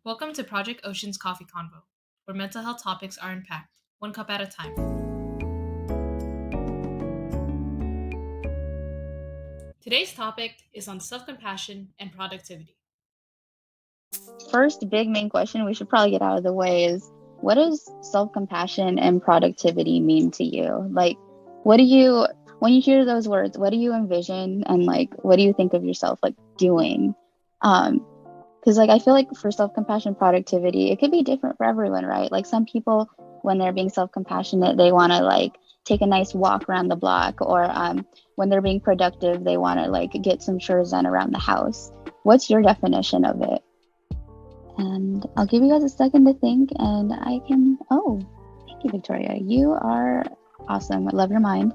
Welcome to Project Ocean's Coffee Convo, where mental health topics are unpacked, one cup at a time. Today's topic is on self-compassion and productivity. First big main question we should probably get out of the way is, what does self-compassion and productivity mean to you? Like, when you hear those words, what do you envision, and what do you think of yourself doing? Because I feel like for self-compassion productivity, it could be different for everyone, right? Like some people, when they're being self-compassionate, they want to take a nice walk around the block, or when they're being productive, they want to get some chores done around the house. What's your definition of it? And I'll give you guys a second to think, and thank you, Victoria. You are awesome. I love your mind.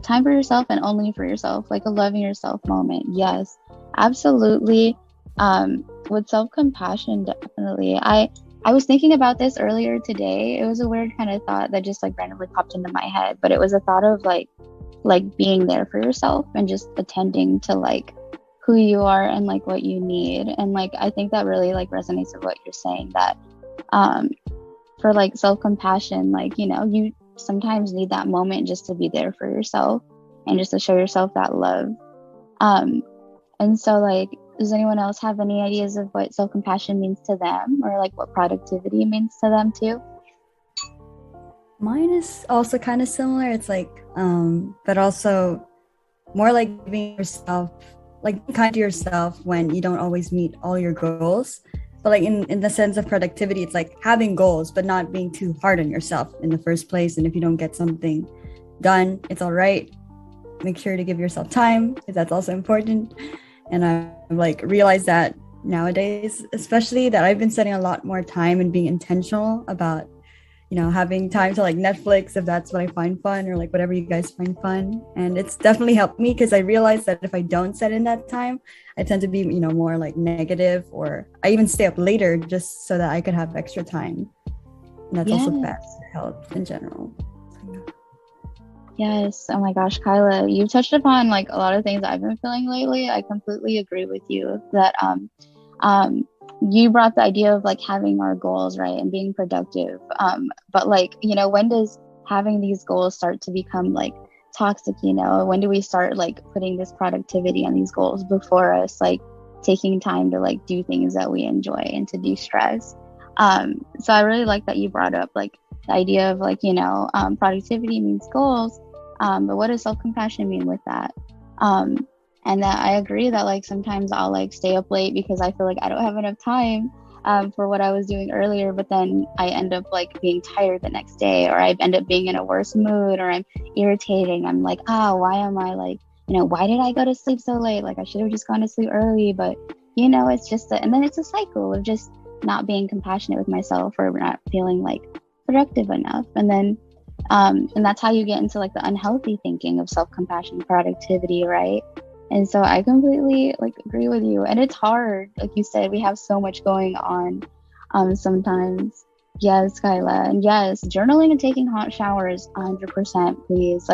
Time for yourself and only for yourself, like a loving yourself moment. Yes, absolutely. With self-compassion, definitely. I was thinking about this earlier today. It was a weird kind of thought that just randomly popped into my head, but it was a thought of being there for yourself and just attending to who you are and what you need. And I think that really resonates with what you're saying, that for self-compassion, you sometimes need that moment just to be there for yourself and just to show yourself that love. And so does anyone else have any ideas of what self-compassion means to them, or what productivity means to them too? Mine is also kind of similar. It's but also more being yourself, being kind to yourself when you don't always meet all your goals. But in the sense of productivity, it's having goals, but not being too hard on yourself in the first place. And if you don't get something done, it's all right. Make sure to give yourself time, because that's also important. And I realized that nowadays, especially, that I've been spending a lot more time and being intentional about, having time to Netflix, if that's what I find fun, or whatever you guys find fun. And it's definitely helped me, because I realized that if I don't set in that time, I tend to be, more negative, or I even stay up later just so that I could have extra time. And that's also bad for health in general. Yes. Oh my gosh, Kyla, you touched upon a lot of things I've been feeling lately. I completely agree with you that you brought the idea of having our goals, right, and being productive. But when does having these goals start to become toxic? When do we start putting this productivity and these goals before us, taking time to do things that we enjoy and to de-stress? So I really like that you brought up the idea of productivity means goals, but what does self-compassion mean with that? And that I agree that sometimes I'll stay up late because I feel I don't have enough time for what I was doing earlier, but then I end up being tired the next day, or I end up being in a worse mood, or I'm irritating. I'm why am I why did I go to sleep so late? I should have just gone to sleep early. But it's just and then it's a cycle of just not being compassionate with myself, or not feeling productive enough. And then and that's how you get into the unhealthy thinking of self-compassion, productivity, right? And so I completely agree with you. And it's hard. Like you said, we have so much going on sometimes. Yes, Kyla. And yes, journaling and taking hot showers 100%, please.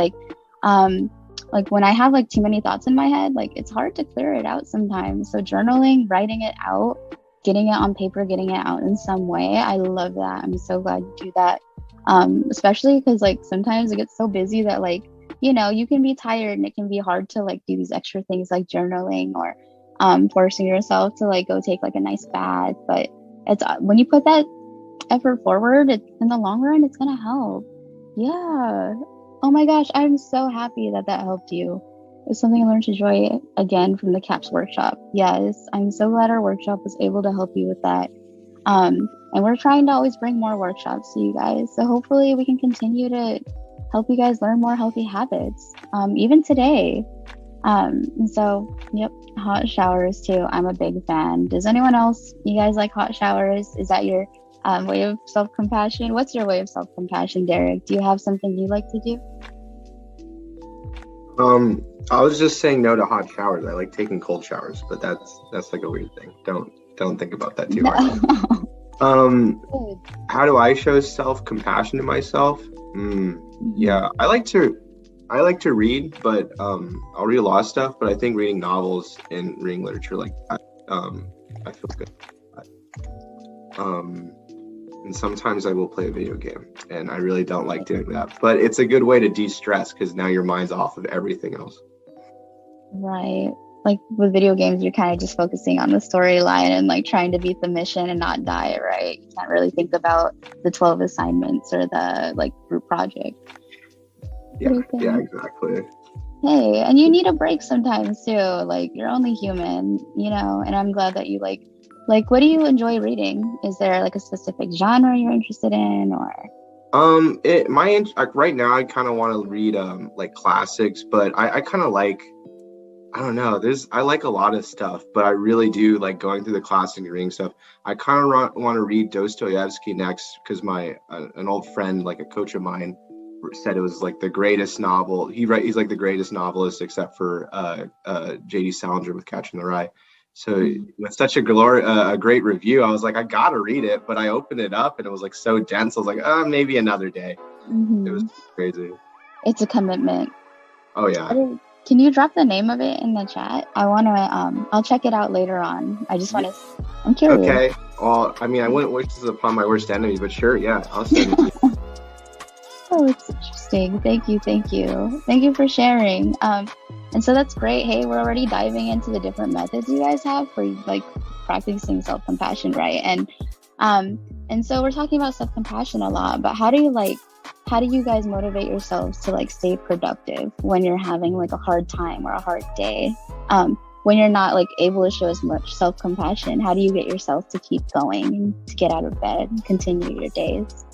When I have too many thoughts in my head, it's hard to clear it out sometimes. So journaling, writing it out, getting it on paper, getting it out in some way. I love that. I'm so glad you do that. Especially because sometimes it gets so busy that you can be tired, and it can be hard to do these extra things like journaling, or forcing yourself to go take a nice bath. But it's when you put that effort forward, in the long run, it's gonna help. Yeah. Oh my gosh, I'm so happy that helped you. It's something I learned to enjoy again from the CAPS workshop. Yes, I'm so glad our workshop was able to help you with that. And we're trying to always bring more workshops to you guys. So hopefully we can continue to help you guys learn more healthy habits, even today. And so, yep, hot showers too. I'm a big fan. Does anyone else, you guys like hot showers? Is that your way of self-compassion? What's your way of self-compassion, Derek? Do you have something you like to do? I was just saying no to hot showers. I like taking cold showers, but that's a weird thing. Don't think about that too hard. How do I show self-compassion to myself? Yeah, I like to read, but I'll read a lot of stuff. But I think reading novels and reading literature like that, I feel good. And sometimes I will play a video game, and I really don't like doing that. But it's a good way to de-stress because now your mind's off of everything else. Right. Like with video games, you're kind of just focusing on the storyline and like trying to beat the mission and not die, right? You can't really think about the 12 assignments or the like group project. Yeah, exactly. Hey, and you need a break sometimes too. Like you're only human, and I'm glad that you like what do you enjoy reading? Is there like a specific genre you're interested in or? Right now I kind of want to read like classics, but I kind of like, I don't know. I like a lot of stuff, but I really do like going through the classic and reading stuff. I kind of want to read Dostoevsky next because an old friend, like a coach of mine, said it was like the greatest novel. He's like the greatest novelist except for J.D. Salinger with Catcher in the Rye. So with such a great review, I was like, I gotta read it. But I opened it up and it was like so dense. I was like, maybe another day. It was crazy. It's a commitment. Oh yeah. Can you drop the name of it in the chat? I wanna I'll check it out later on. I just wanna. I'm curious. Okay. Well, I mean, I wouldn't wish this upon my worst enemy, but sure, yeah, I'll send it. Oh, it's interesting. Thank you for sharing. And so that's great. Hey, we're already diving into the different methods you guys have for like practicing self-compassion, right? And so we're talking about self-compassion a lot, but how do you guys motivate yourselves to like stay productive when you're having like a hard time or a hard day? When you're not like able to show as much self-compassion, how do you get yourself to keep going and to get out of bed and continue your days?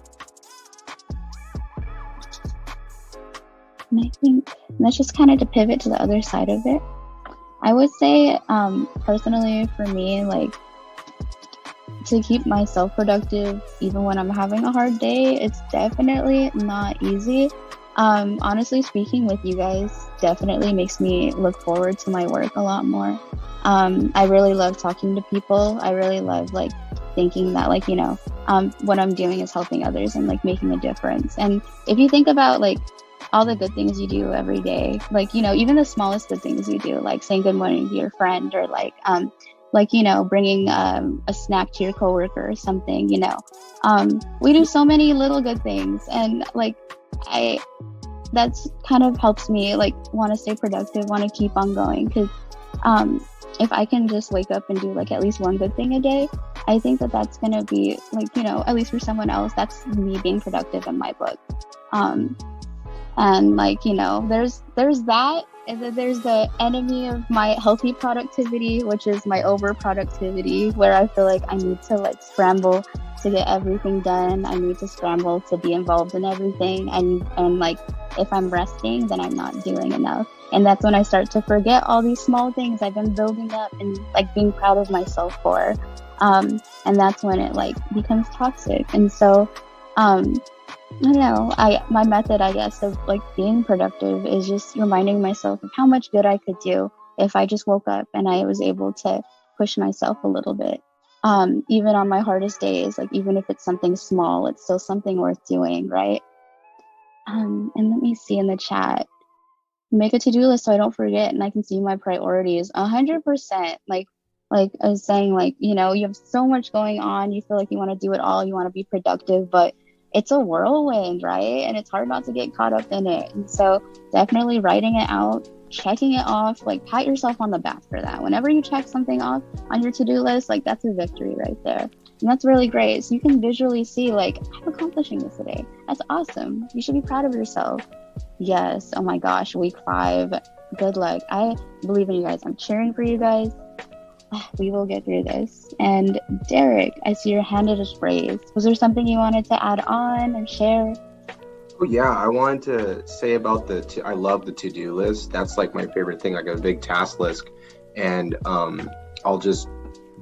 And I think that's just kind of to pivot to the other side of it. I would say, personally for me, like to keep myself productive, even when I'm having a hard day, it's definitely not easy. Honestly speaking, with you guys definitely makes me look forward to my work a lot more. I really love talking to people. I really love like thinking that like, what I'm doing is helping others and like making a difference. And if you think about like all the good things you do every day, like, even the smallest good things you do, like saying good morning to your friend or bringing a snack to your coworker or something, we do so many little good things. And like, that's kind of helps me like want to stay productive, want to keep on going. Because if I can just wake up and do like at least one good thing a day, I think that that's going to be like, at least for someone else, that's me being productive in my book. And like, there's that, and then there's the enemy of my healthy productivity, which is my over productivity, where I feel like I need to like scramble to get everything done. I need to scramble to be involved in everything. And like, if I'm resting, then I'm not doing enough. And that's when I start to forget all these small things I've been building up and like being proud of myself for. And that's when it like becomes toxic. And so, I don't know. My method, I guess, of like being productive is just reminding myself of how much good I could do if I just woke up and I was able to push myself a little bit. Even on my hardest days, like even if it's something small, it's still something worth doing, right? And let me see in the chat. Make a to-do list so I don't forget and I can see my priorities. 100%. Like I was saying, like, you have so much going on. You feel like you want to do it all. You want to be productive, but it's a whirlwind, right? And it's hard not to get caught up in it. And so definitely writing it out, checking it off, like pat yourself on the back for that. Whenever you check something off on your to-do list, like that's a victory right there. And that's really great. So you can visually see like, I'm accomplishing this today. That's awesome. You should be proud of yourself. Yes. Oh my gosh. Week 5. Good luck. I believe in you guys. I'm cheering for you guys. We will get through this. And Derek, I see your hand is raised. Was there something you wanted to add on or share? Oh yeah, I wanted to say about I love the to-do list. That's like my favorite thing. Like a big task list, and I'll just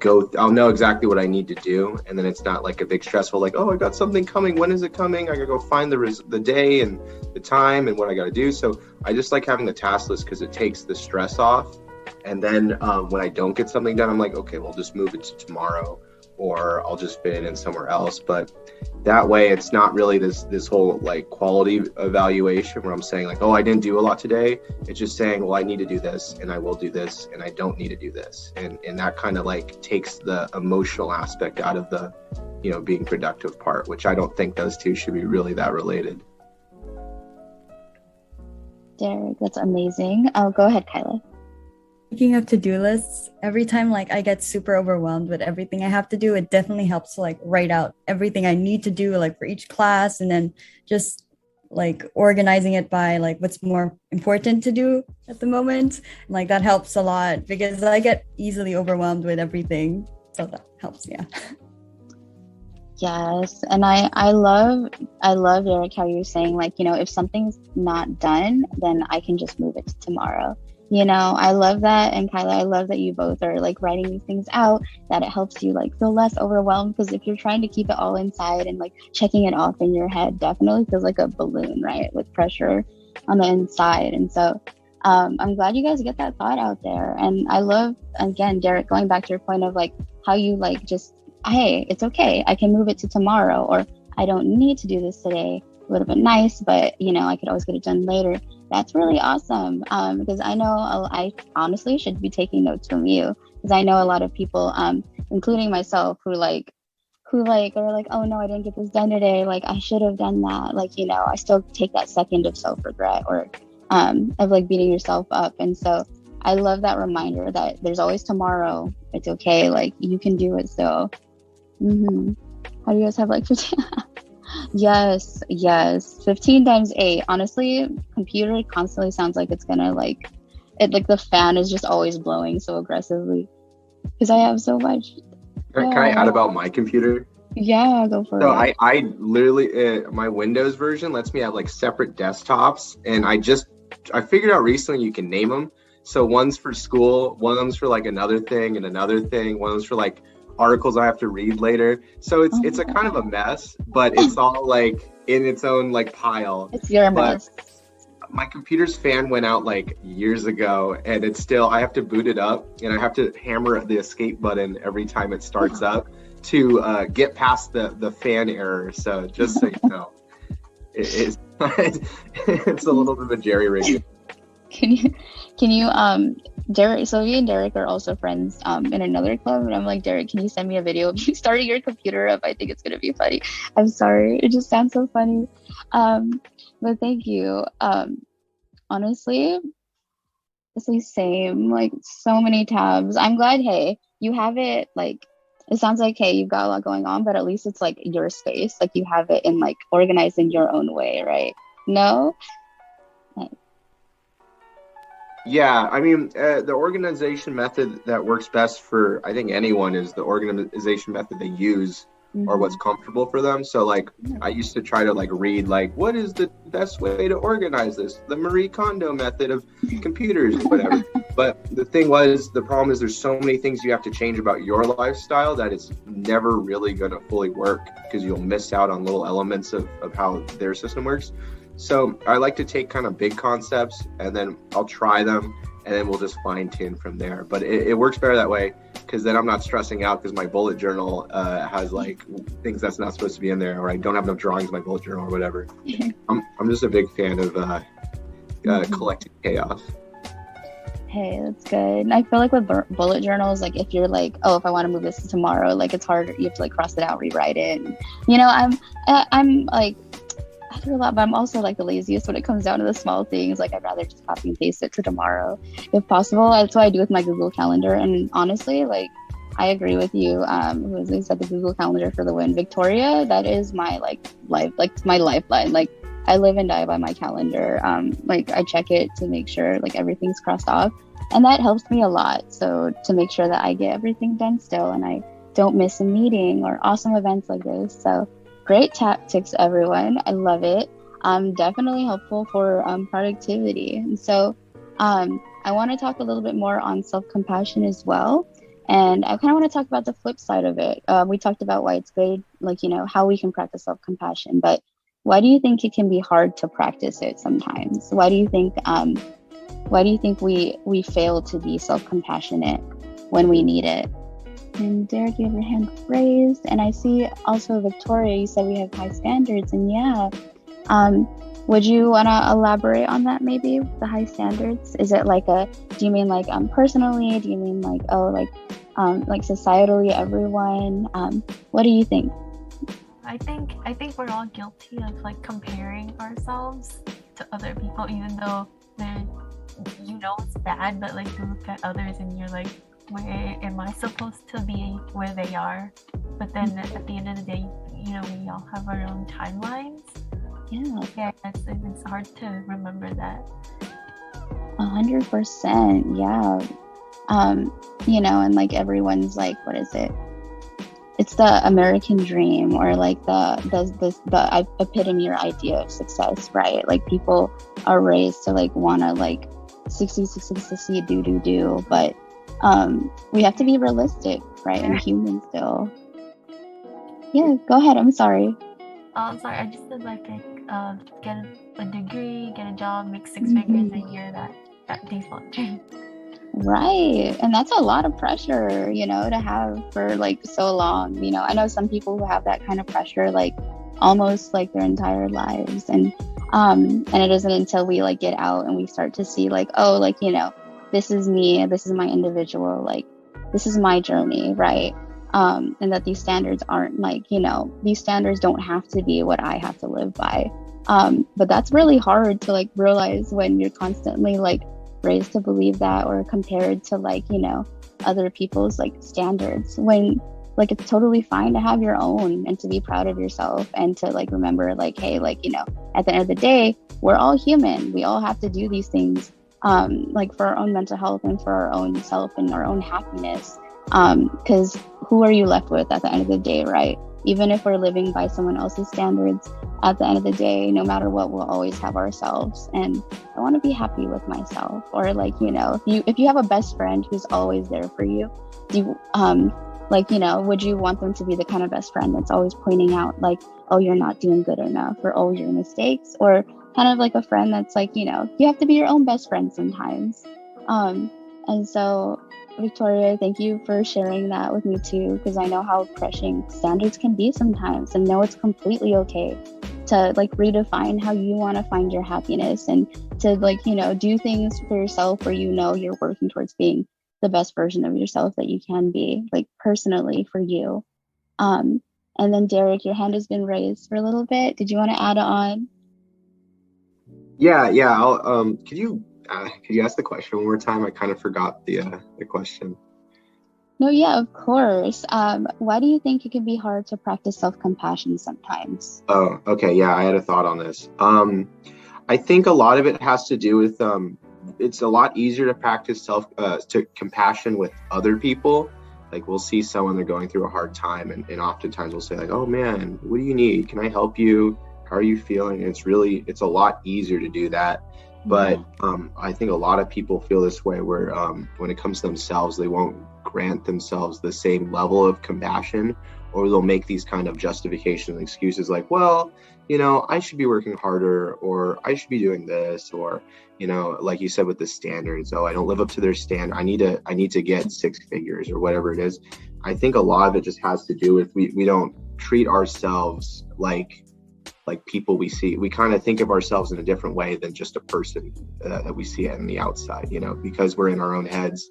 I'll know exactly what I need to do, and then it's not like a big stressful like, oh, I got something coming. When is it coming? I gotta go find the day and the time and what I gotta do. So I just like having the task list because it takes the stress off. And then when I don't get something done, I'm like, okay, we'll just move it to tomorrow. or I'll just fit it in somewhere else. But that way it's not really this whole like quality evaluation where I'm saying like, oh, I didn't do a lot today. It's just saying, well, I need to do this and I will do this and I don't need to do this. And that kind of like takes the emotional aspect out of the, being productive part, which I don't think those two should be really that related. Derek, that's amazing. Oh, go ahead, Kyla. Speaking of to-do lists, every time like I get super overwhelmed with everything I have to do, it definitely helps to like write out everything I need to do like for each class, and then just like organizing it by like what's more important to do at the moment. And, like that helps a lot because I get easily overwhelmed with everything. So that helps, yeah. Yes, and I love Eric how you're saying like, if something's not done, then I can just move it to tomorrow. I love that. And Kyla, I love that you both are like writing these things out, that it helps you like feel less overwhelmed, because if you're trying to keep it all inside and like checking it off in your head, definitely feels like a balloon, right, with pressure on the inside. And so I'm glad you guys get that thought out there. And I love, again, Derek, going back to your point of like how you like just, hey, it's okay, I can move it to tomorrow, or I don't need to do this today. It would have been nice, but I could always get it done later. That's really awesome, because I know I honestly should be taking notes from you, because I know a lot of people, including myself, who are like, oh no, I didn't get this done today, like I should have done that, like I still take that second of self-regret, or of like beating yourself up. And so I love that reminder that there's always tomorrow. It's okay, like you can do it. So how do you guys have like 15? Yes, 15 times 8. Honestly, computer constantly sounds like it's gonna like it, like the fan is just always blowing so aggressively because I have so much. Can I add about my computer? Yeah, go for it. So I literally my Windows version lets me have like separate desktops, and I figured out recently you can name them. So one's for school, one of them's for like another thing and another thing, one of them's for like articles I have to read later. So it's a kind of a mess, but it's all like in its own like pile. It's your mess. My computer's fan went out like years ago, and it's still, I have to boot it up and I have to hammer the escape button every time it starts up to get past the fan error. So just so you know, it's a little bit of a jerry rig. Can you Derek, so me and Derek are also friends in another club, and I'm like, Derek, can you send me a video of you starting your computer up? I think it's gonna be funny. I'm sorry, it just sounds so funny. But thank you. Honestly, it's the same, like so many tabs. I'm glad, hey, you have it, like it sounds like, hey, you've got a lot going on, but at least it's like your space, like you have it in like organized in your own way, right? No? Yeah, I mean, the organization method that works best for, I think, anyone is the organization method they use or what's comfortable for them. So, like, I used to try to, like, read, like, what is the best way to organize this? The Marie Kondo method of computers, whatever. But the problem is there's so many things you have to change about your lifestyle that it's never really going to fully work because you'll miss out on little elements of how their system works. So I like to take kind of big concepts and then I'll try them and then we'll just fine tune from there. But it works better that way because then I'm not stressing out because my bullet journal has like things that's not supposed to be in there, or I don't have enough drawings in my bullet journal or whatever. I'm just a big fan of collecting chaos. Hey, that's good. And I feel like with bullet journals, like if you're like, oh, if I want to move this to tomorrow, like it's hard. You have to like cross it out, rewrite it. And, I'm like, I do a lot, but I'm also like the laziest when it comes down to the small things. Like I'd rather just copy and paste it to tomorrow if possible. That's what I do with my Google Calendar. And honestly, like I agree with you. Who said the Google Calendar for the win? Victoria, that is my my lifeline. Like I live and die by my calendar. Like I check it to make sure like everything's crossed off, and that helps me a lot. So to make sure that I get everything done still, and I don't miss a meeting or awesome events like this. So great tactics, everyone. I love it. Definitely helpful for productivity. And so I want to talk a little bit more on self-compassion as well. And I kind of want to talk about the flip side of it. We talked about why it's great, like, how we can practice self-compassion. But why do you think it can be hard to practice it sometimes? Why do you think we fail to be self-compassionate when we need it? And Derek, you have your hand raised. And I see also Victoria, you said we have high standards. And yeah, would you want to elaborate on that maybe, the high standards? Is it like do you mean like personally? Do you mean like, like societally, everyone? What do you think? I think we're all guilty of like comparing ourselves to other people, even though it's bad, but like you look at others and you're like, where am I supposed to be where they are? But then at the end of the day, we all have our own timelines. Yeah, it's hard to remember that. 100%, yeah. And like everyone's like, what is it? It's the American dream, or like the epitome or idea of success, right? Like people are raised to like wanna like succeed, do, but we have to be realistic, right? And human still. Yeah, go ahead. I'm sorry. I'm sorry. I just did like get a degree, get a job, make 6 figures a year. That default dream. Right, and that's a lot of pressure, to have for like so long. I know some people who have that kind of pressure like almost like their entire lives, and it isn't until we like get out and we start to see like, oh, like this is me, this is my individual, like this is my journey, right? And that these standards aren't like, these standards don't have to be what I have to live by. But that's really hard to like realize when you're constantly like raised to believe that, or compared to like, other people's like standards, when like it's totally fine to have your own and to be proud of yourself, and to like remember like, hey, like, at the end of the day, we're all human. We all have to do these things, like for our own mental health and for our own self and our own happiness. Because who are you left with at the end of the day, right? Even if we're living by someone else's standards, at the end of the day, no matter what, we'll always have ourselves. And I want to be happy with myself. Or like, if you have a best friend who's always there for you, do you, would you want them to be the kind of best friend that's always pointing out like, oh, you're not doing good enough, or oh, your mistakes, or kind of like a friend that's like, you have to be your own best friend sometimes. And so Victoria, thank you for sharing that with me too, because I know how crushing standards can be sometimes, and know it's completely okay to like redefine how you want to find your happiness, and to like, do things for yourself where you're working towards being the best version of yourself that you can be, like personally for you. And then Derek, your hand has been raised for a little bit. Did you want to add on? Yeah. I'll could you ask the question one more time? I kind of forgot the question. No, yeah, of course. Why do you think it can be hard to practice self-compassion sometimes? Oh, okay. Yeah, I had a thought on this. I think a lot of it has to do with it's a lot easier to practice compassion with other people. Like we'll see someone, they're going through a hard time, and oftentimes we'll say like, oh man, what do you need? Can I help you? How are you feeling? And it's a lot easier to do that. But I think a lot of people feel this way, where when it comes to themselves, they won't grant themselves the same level of compassion, or they'll make these kind of justifications and excuses like, well, I should be working harder, or I should be doing this, or, like you said with the standards, oh, I don't live up to their standard. I need to get 6 figures or whatever it is. I think a lot of it just has to do with we don't treat ourselves like people we see. We kind of think of ourselves in a different way than just a person that we see on the outside, because we're in our own heads.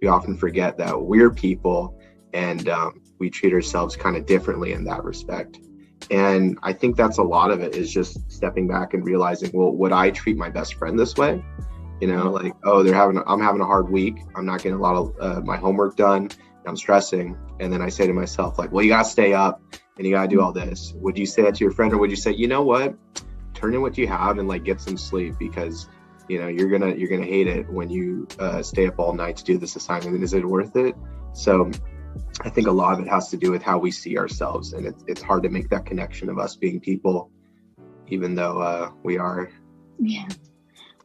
We often forget that we're people, and we treat ourselves kind of differently in that respect. And I think that's a lot of it, is just stepping back and realizing, well, would I treat my best friend this way? Like, oh, I'm having a hard week. I'm not getting a lot of my homework done. I'm stressing. And then I say to myself like, well, you got to stay up and you got to do all this. Would you say that to your friend, or would you say, you know what, turn in what you have and like get some sleep, because you're gonna hate it when you stay up all night to do this assignment, and is it worth it? So I think a lot of it has to do with how we see ourselves, and it's hard to make that connection of us being people, even though we are. Yeah.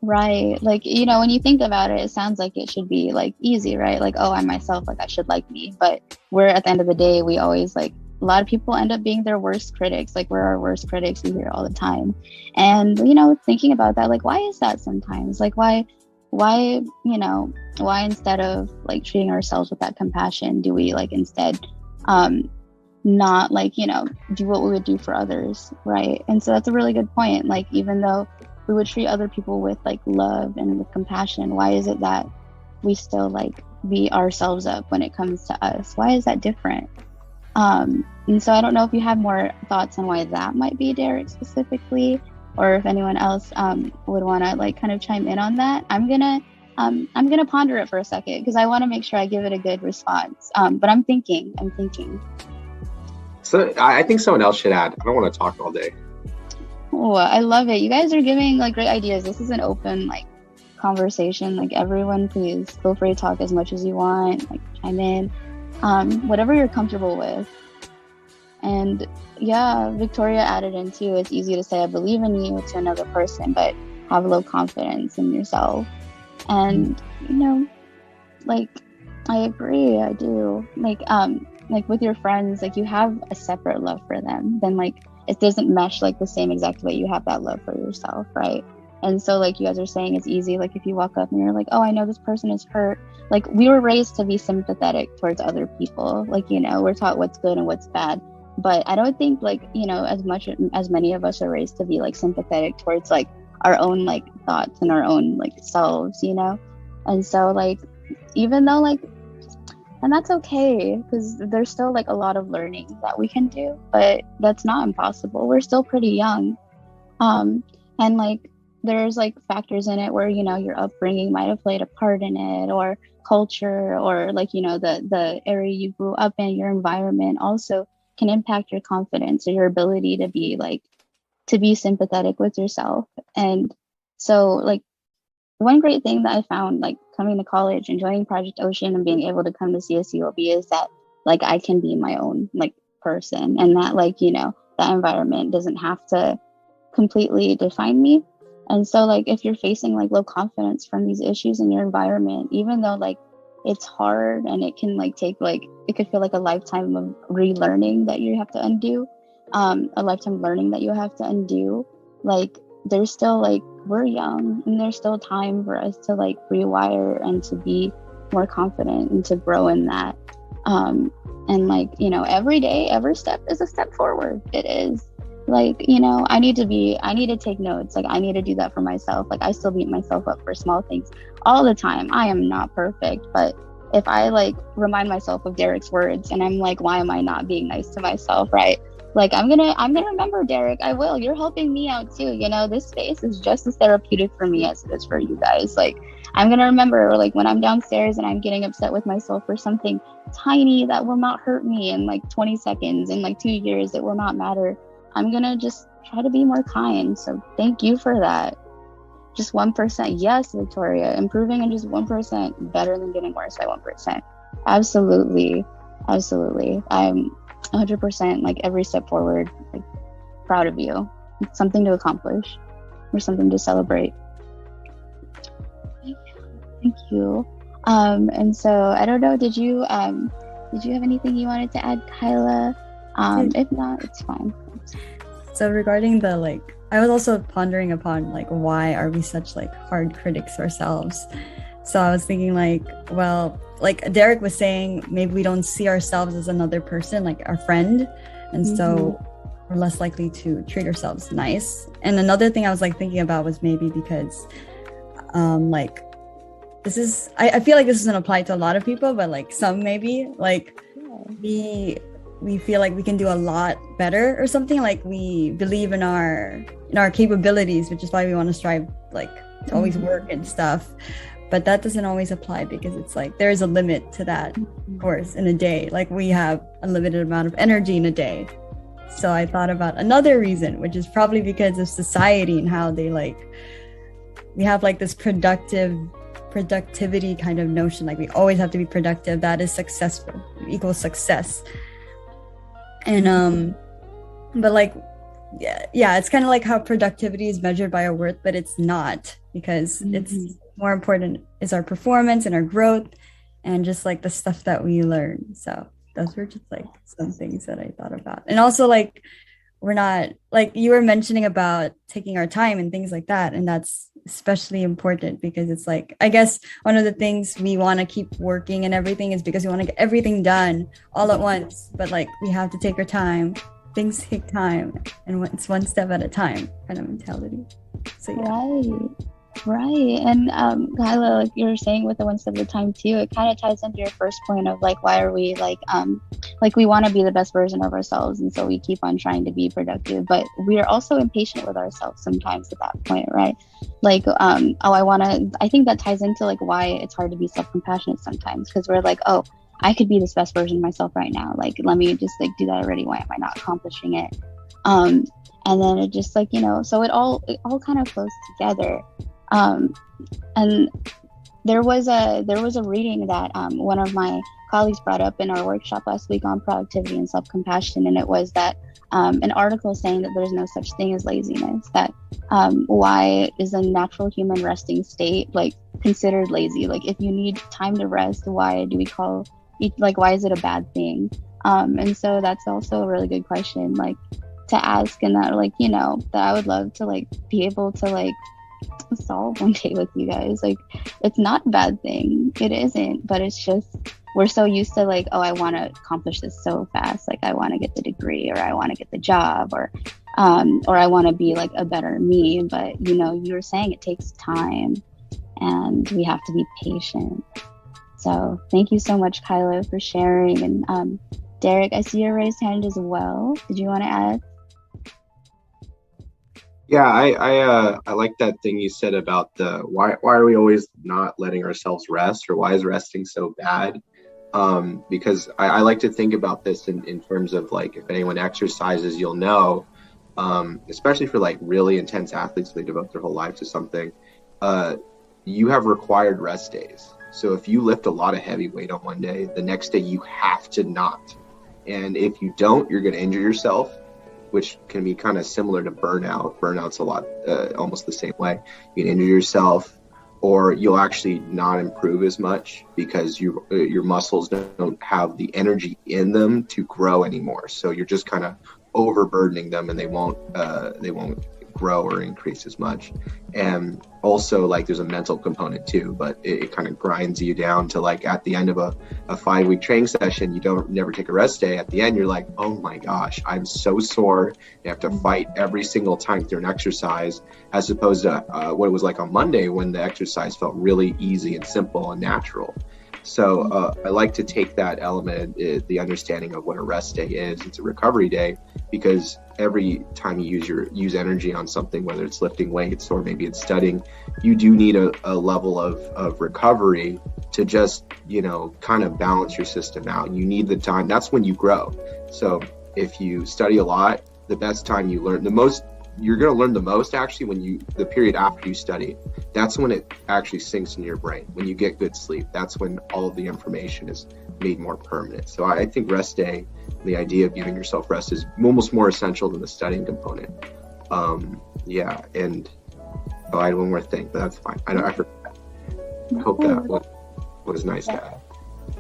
Right. Like, when you think about it, it sounds like it should be like easy, right? Like, oh, I'm myself, like I should like me. But we're, at the end of the day, we always like, a lot of people end up being their worst critics. Like we're our worst critics, we hear all the time. And, thinking about that, like, why is that sometimes? Like, why why, why instead of like treating ourselves with that compassion, do we like instead not like, do what we would do for others, right? And so that's a really good point. Like, even though we would treat other people with like love and with compassion, why is it that we still like beat ourselves up when it comes to us? Why is that different? And so I don't know if you have more thoughts on why that might be, Derek, specifically, or if anyone else would want to like kind of chime in on that. I'm gonna ponder it for a second because I want to make sure I give it a good response. But I'm thinking. So I think someone else should add. I don't want to talk all day. Oh, I love it. You guys are giving like great ideas. This is an open like conversation. Like, everyone, please feel free to talk as much as you want. Like, chime in, whatever you're comfortable with. And yeah, Victoria added in too. It's easy to say I believe in you to another person, but have low confidence in yourself. And like, I agree. I do. Like with your friends, like you have a separate love for them, then like it doesn't mesh like the same exact way you have that love for yourself, right? And so like you guys are saying, it's easy, like if you walk up and you're like, oh, I know this person is hurt. Like, we were raised to be sympathetic towards other people. Like, we're taught what's good and what's bad. But I don't think like, as much as many of us are raised to be like sympathetic towards like our own like thoughts and our own like selves, And so like, even though like, and that's okay, because there's still like a lot of learning that we can do, but that's not impossible. We're still pretty young. And like, there's like factors in it where, your upbringing might have played a part in it, or culture, or like, the area you grew up in, your environment also can impact your confidence or your ability to be sympathetic with yourself. And so like, one great thing that I found like coming to college and joining Project Ocean and being able to come to CSULB is that like I can be my own like person, and that like, that environment doesn't have to completely define me. And so like, if you're facing like low confidence from these issues in your environment, even though like it's hard and it can like take like, it could feel like a lifetime of relearning that you have to undo, a lifetime learning that you have to undo, like there's still like, we're young and there's still time for us to like rewire and to be more confident and to grow in that. And like, every day, every step is a step forward. It is like, I need to take notes. Like, I need to do that for myself. Like, I still beat myself up for small things all the time. I am not perfect, but if I like remind myself of Derek's words and I'm like, why am I not being nice to myself, right? Like, I'm gonna remember, Derek. I will. You're helping me out too. This space is just as therapeutic for me as it is for you guys. Like, I'm gonna remember, like, when I'm downstairs and I'm getting upset with myself for something tiny that will not hurt me in like 20 seconds, in like 2 years, it will not matter. I'm gonna just try to be more kind. So thank you for that. Just 1%. Yes, Victoria. Improving in just 1%, better than getting worse by 1%. Absolutely. I'm 100% like every step forward, like proud of you. It's something to accomplish or something to celebrate. Thank you. And so I don't know, did you have anything you wanted to add, Kyla? If not, it's fine. So regarding the like, I was also pondering upon like, why are we such like hard critics ourselves? So I was thinking like, well, like Derek was saying, maybe we don't see ourselves as another person, like our friend. And so we're less likely to treat ourselves nice. And another thing I was like thinking about was maybe because like, this is, I feel like this doesn't apply to a lot of people, but like some maybe, like we feel like we can do a lot better or something. Like we believe in our capabilities, which is why we want to strive like to always work and stuff. But that doesn't always apply, because it's like there is a limit to that, of course, in a day. Like we have a limited amount of energy in a day. So I thought about another reason, which is probably because of society and how they like, we have like this productivity kind of notion. Like we always have to be productive. That is successful, equals success. And but like yeah, it's kind of like how productivity is measured by our worth, but it's not, because it's more important is our performance and our growth and just like the stuff that we learn. So those were just like some things that I thought about. And also like we're not, like you were mentioning about taking our time and things like that, and that's especially important because it's like, I guess one of the things we want to keep working and everything is because we want to get everything done all at once, but like we have to take our time. Things take time, and it's one step at a time kind of mentality. So yeah. Right. And Kyla, like you were saying with the one step at a time too, it kind of ties into your first point of like, why are we like we want to be the best version of ourselves, and so we keep on trying to be productive, but we are also impatient with ourselves sometimes at that point, right? Like I think that ties into like why it's hard to be self-compassionate sometimes, because we're like, oh, I could be this best version of myself right now, like let me just like do that already, why am I not accomplishing it? And then it just like, so it all kind of flows together. And there was a reading that one of my colleagues brought up in our workshop last week on productivity and self-compassion, and it was that an article saying that there's no such thing as laziness, that why is a natural human resting state like considered lazy? Like if you need time to rest, why do we call it, like why is it a bad thing? And so that's also a really good question like to ask, and that like that I would love to like be able to like solve one day with you guys. Like it's not a bad thing, it isn't, but it's just we're so used to like, oh, I want to accomplish this so fast, like I want to get the degree, or I want to get the job, or I want to be like a better me. But you were saying it takes time and we have to be patient. So thank you so much, Kyla, for sharing. And Derek, I see your raised hand as well. Did you want to add? Yeah, I like that thing you said about the why are we always not letting ourselves rest, or why is resting so bad? Because I like to think about this in terms of like, if anyone exercises, you'll know, especially for like really intense athletes, they devote their whole life to something, you have required rest days. So if you lift a lot of heavy weight on one day, the next day you have to not. And if you don't, you're going to injure yourself, which can be kind of similar to burnout. Burnout's a lot, almost the same way. You can injure yourself, or you'll actually not improve as much because your muscles don't have the energy in them to grow anymore. So you're just kind of overburdening them, and they won't grow or increase as much. And also like there's a mental component too, but it kind of grinds you down to like at the end of a 5-week training session, you never take a rest day. At the end, you're like, oh my gosh, I'm so sore. You have to fight every single time through an exercise, as opposed to what it was like on Monday when the exercise felt really easy and simple and natural. So I like to take that element, the understanding of what a rest day is. It's a recovery day, because every time you use energy on something, whether it's lifting weights or maybe it's studying, you do need a level of recovery to just, kind of balance your system out. You need the time. That's when you grow. So if you study a lot, the best time you learn the most, you're going to learn the most actually when the period after you study. That's when it actually sinks in your brain. When you get good sleep, that's when all of the information is made more permanent. So I think rest day, the idea of giving yourself rest, is almost more essential than the studying component. Yeah, and I had one more thing, but that's fine. I forgot. I hope that was nice to add.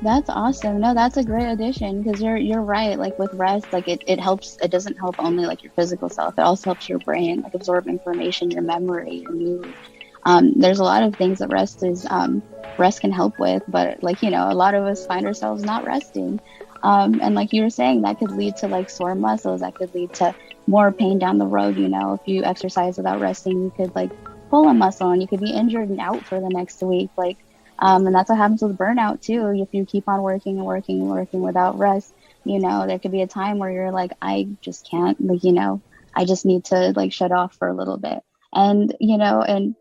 That's awesome. No, that's a great addition, because you're right. Like with rest, like it helps. It doesn't help only like your physical self. It also helps your brain like absorb information, your memory, your mood. There's a lot of things that rest can help with, but like a lot of us find ourselves not resting. And like you were saying, that could lead to like sore muscles. That could lead to more pain down the road. If you exercise without resting, you could like pull a muscle and you could be injured and out for the next week. Like. And that's what happens with burnout too. If you keep on working and working and working without rest, there could be a time where you're like, I just can't, like, I just need to like shut off for a little bit. And, and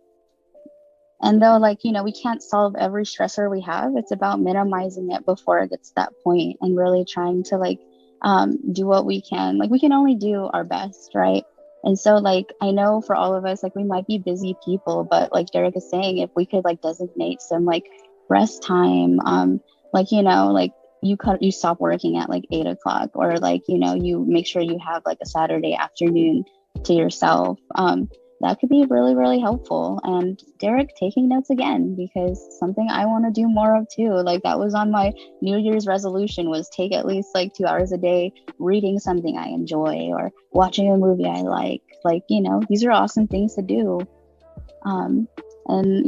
though like, we can't solve every stressor we have, it's about minimizing it before it gets to that point, and really trying to like, do what we can. Like we can only do our best, right? And so like, I know for all of us, like we might be busy people, but like Derek is saying, if we could like designate some like rest time, like, like you stop working at like 8:00, or like, you make sure you have like a Saturday afternoon to yourself. that could be really, really helpful. And Derek, taking notes again, because something I want to do more of too. Like that was on my New Year's resolution, was take at least like 2 hours a day reading something I enjoy or watching a movie I like. Like, you know, these are awesome things to do. And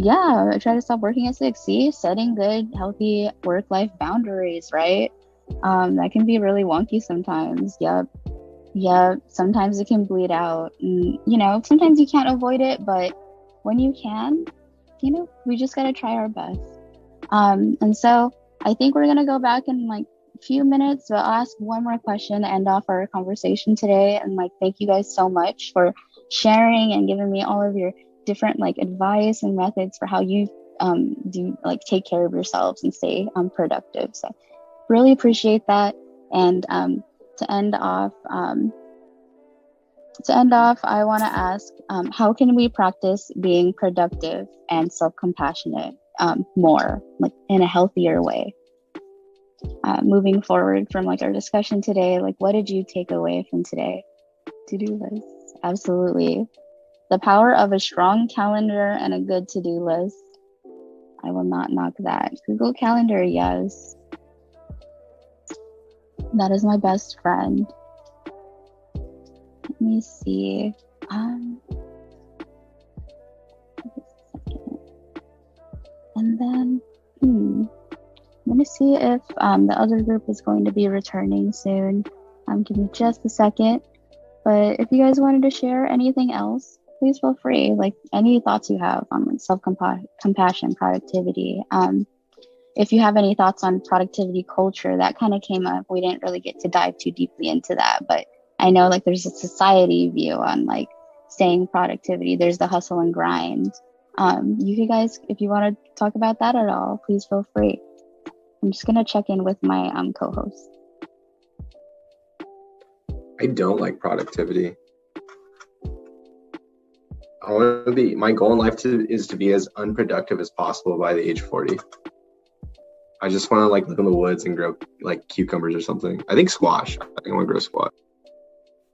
yeah, I try to stop working at 6. See, setting good, healthy work-life boundaries, right? That can be really wonky sometimes. Yep. Yeah, sometimes it can bleed out. And, you know, sometimes you can't avoid it, but when you can, you know, we just got to try our best. And so I think we're going to go back in like a few minutes, but I'll ask one more question to end off our conversation today. And like, thank you guys so much for sharing and giving me all of your different like advice and methods for how you do like take care of yourselves and stay productive. So really appreciate that. And to end off, I want to ask, how can we practice being productive and self-compassionate more, like in a healthier way? Moving forward from like our discussion today, like what did you take away from today? To-do lists, absolutely. The power of a strong calendar and a good to-do list. I will not knock that. Google Calendar, yes. That is my best friend. Let me see. And then, let me see if the other group is going to be returning soon. Give me just a second. But if you guys wanted to share anything else, please feel free. Like any thoughts you have on like self-compassion, productivity. If you have any thoughts on productivity culture, that kind of came up. We didn't really get to dive too deeply into that, but I know like there's a society view on like staying productivity. There's the hustle and grind. You guys, if you want to talk about that at all, please feel free. I'm just gonna check in with my co-host. I don't like productivity. I want to be, my goal in life is to be as unproductive as possible by the age 40. I just want to like live in the woods and grow like cucumbers or something. I think squash. I think I want to grow squash.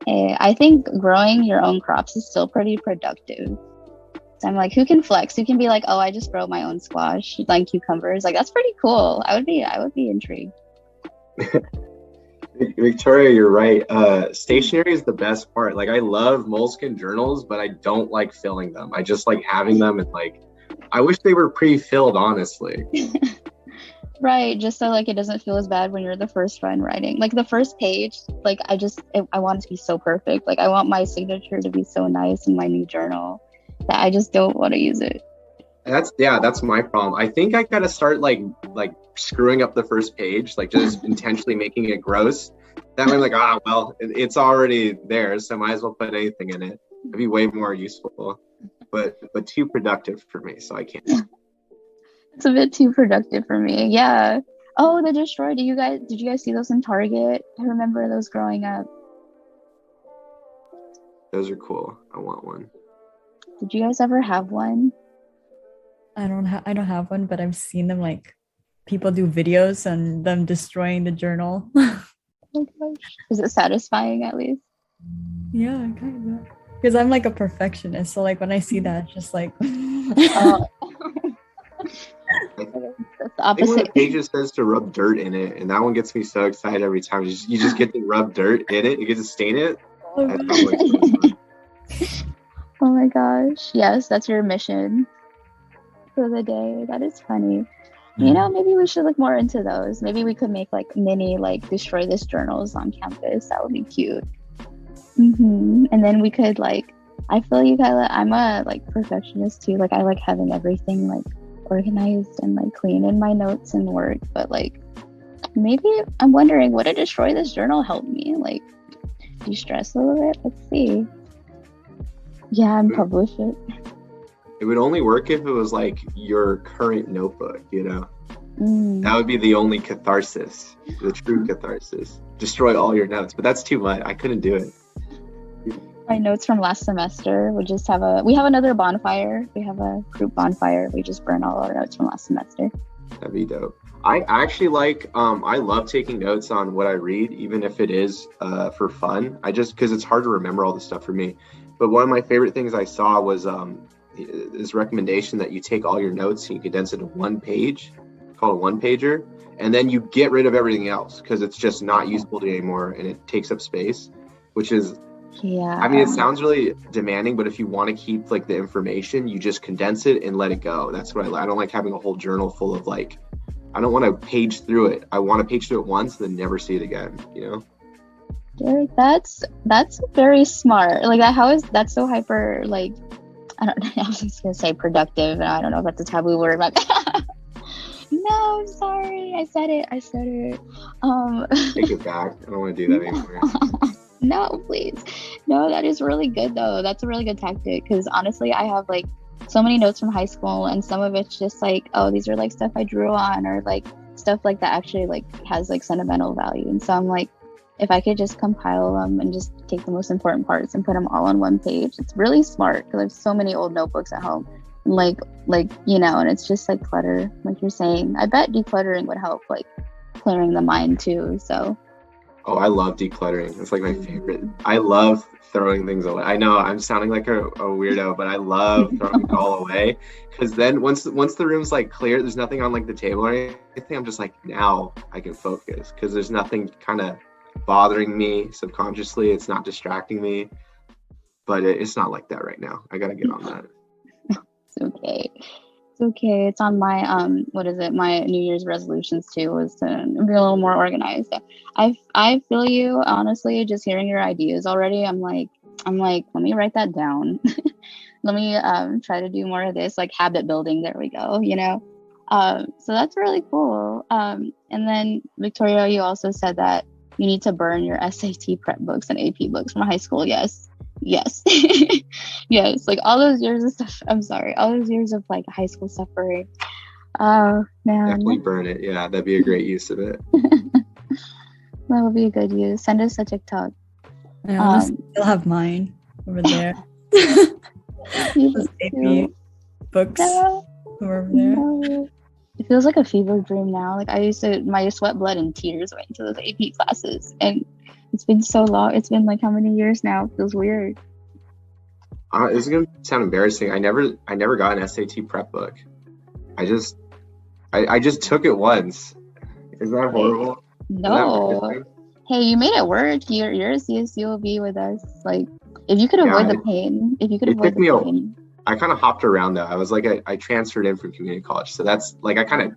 Hey, I think growing your own crops is still pretty productive. So I'm like, who can flex? Who can be like, oh, I just grow my own squash, like cucumbers. Like that's pretty cool. I would be intrigued. Victoria, you're right. Stationery is the best part. Like I love Moleskine journals, but I don't like filling them. I just like having them and like, I wish they were pre-filled, honestly. Right, just so like it doesn't feel as bad when you're the first one writing. Like the first page, like I want it to be so perfect. Like I want my signature to be so nice in my new journal that I just don't want to use it. That's my problem. I think I gotta start like screwing up the first page, like just intentionally making it gross. That way, like, well, it's already there, so might as well put anything in it. It'd be way more useful, but too productive for me, so I can't. It's a bit too productive for me. Yeah. Oh, the Destroy. Did you guys see those in Target? I remember those growing up. Those are cool. I want one. Did you guys ever have one? I don't have one, but I've seen them like people do videos on them destroying the journal. Oh my gosh. Is it satisfying at least? Yeah, kind of. Because I'm like a perfectionist, so like when I see that, it's just like. That's the opposite. I think one of the pages says to rub dirt in it, and that one gets me so excited every time. You just get to rub dirt in it. You get to stain it. That's probably Oh my gosh. Yes, that's your mission for the day. That is funny. You know, maybe we should look more into those. Maybe we could make like mini like destroy this journals on campus. That would be cute. And then we could like, I feel you, Kyla. I'm a like perfectionist too. Like I like having everything like organized and like clean in my notes and work. But like maybe I'm wondering, would a destroy this journal help me like de-stress a little bit? Let's see. Yeah, and publish it. It would only work if it was like your current notebook, you know? That would be the only catharsis, the true catharsis. Destroy all your notes, but that's too much. I couldn't do it. My notes from last semester, we have another bonfire. We have a group bonfire. We just burn all our notes from last semester. That'd be dope. I actually like, I love taking notes on what I read, even if it is for fun. Because it's hard to remember all the stuff for me. But one of my favorite things I saw was this recommendation that you take all your notes and you condense it to one page, called a one pager, and then you get rid of everything else because it's just not useful to you anymore and it takes up space, which is, I mean, it sounds really demanding, but if you want to keep like the information, you just condense it and let it go. That's what I don't like having a whole journal full of like, I don't want to page through it. I want to page through it once, then never see it again, you know? Derek, that's very smart. Like that's so hyper, like, I was just gonna say productive, and I don't know if that's a taboo word, but no, I'm sorry. I said it. Take it back. I don't want to do that anymore. No, please. No, that is really good though. That's a really good tactic because honestly, I have like so many notes from high school, and some of it's just like, oh, these are like stuff I drew on, or like stuff like that actually like has like sentimental value. And so I'm like, if I could just compile them and just take the most important parts and put them all on one page, it's really smart because I have so many old notebooks at home. Like, you know, and it's just like clutter, like you're saying. I bet decluttering would help, like clearing the mind too. So. Oh, I love decluttering. It's like my favorite. I love throwing things away. I know I'm sounding like a weirdo, but I love throwing it all away because then once the room's like clear, there's nothing on like the table or anything. I'm just like, now I can focus because there's nothing kind of bothering me subconsciously. It's not distracting me, but it's not like that right now. I gotta get on that. It's okay. It's on my my New Year's resolutions too, was to be a little more organized. I feel you, honestly, just hearing your ideas already. I'm like, let me write that down. Let me try to do more of this, like habit building. There we go, you know. So that's really cool. And then Victoria, you also said that you need to burn your SAT prep books and AP books from high school. Yes. Yes, like all those years of stuff. I'm sorry, all those years of like high school suffering. Oh man, definitely burn it. Yeah, that'd be a great use of it. That would be a good use. Send us a TikTok. I honestly still have mine over there. Those AP books over there. No. It feels like a fever dream now. Like my sweat, blood, and tears went into those AP classes, and it's been so long. It's been like how many years now? It feels weird. This is gonna sound embarrassing. I never got an SAT prep book. I just took it once. Is that horrible? No. Hey, you made it work. Your CSU will be with us. Like, if you could avoid the pain, I kind of hopped around though. I was like, I transferred in from community college, so that's like I kind of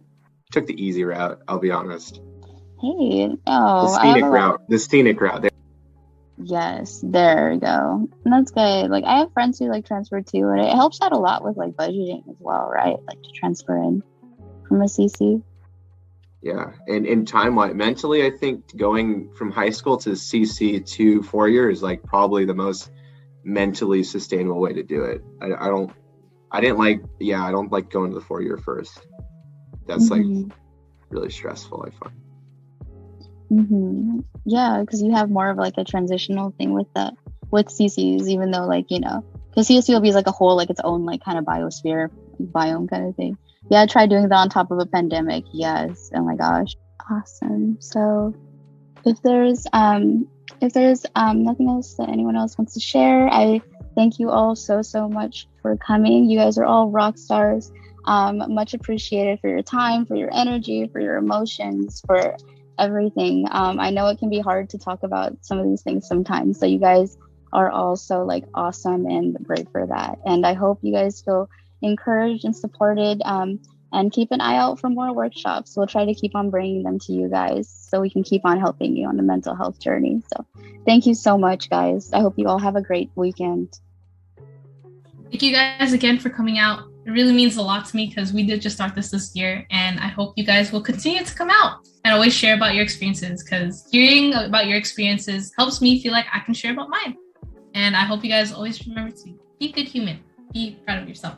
took the easy route. I'll be honest. Hey, the scenic route. Yes, there we go. And that's good. Like I have friends who like transfer too, and it helps out a lot with like budgeting as well, right? Like to transfer in from a CC. Yeah, and in time-wise, mentally, I think going from high school to CC to 4 years is like probably the most mentally sustainable way to do it. I don't like going to the 4 year first. That's like really stressful, I find. Yeah, because you have more of like a transitional thing with CCs, even though like, you know, because CSU will be like a whole like its own like kind of biome kind of thing. Yeah, I tried doing that on top of a pandemic. Yes. Oh my gosh. Awesome. So if there's nothing else that anyone else wants to share, I thank you all so much for coming. You guys are all rock stars. Much appreciated for your time, for your energy, for your emotions, for everything. I know it can be hard to talk about some of these things sometimes. So you guys are all so like awesome and great for that. And I hope you guys feel encouraged and supported, and keep an eye out for more workshops. We'll try to keep on bringing them to you guys so we can keep on helping you on the mental health journey. So thank you so much, guys. I hope you all have a great weekend. Thank you guys again for coming out. It really means a lot to me because we did just start this year, and I hope you guys will continue to come out and always share about your experiences, because hearing about your experiences helps me feel like I can share about mine. And I hope you guys always remember to be a good human. Be proud of yourself.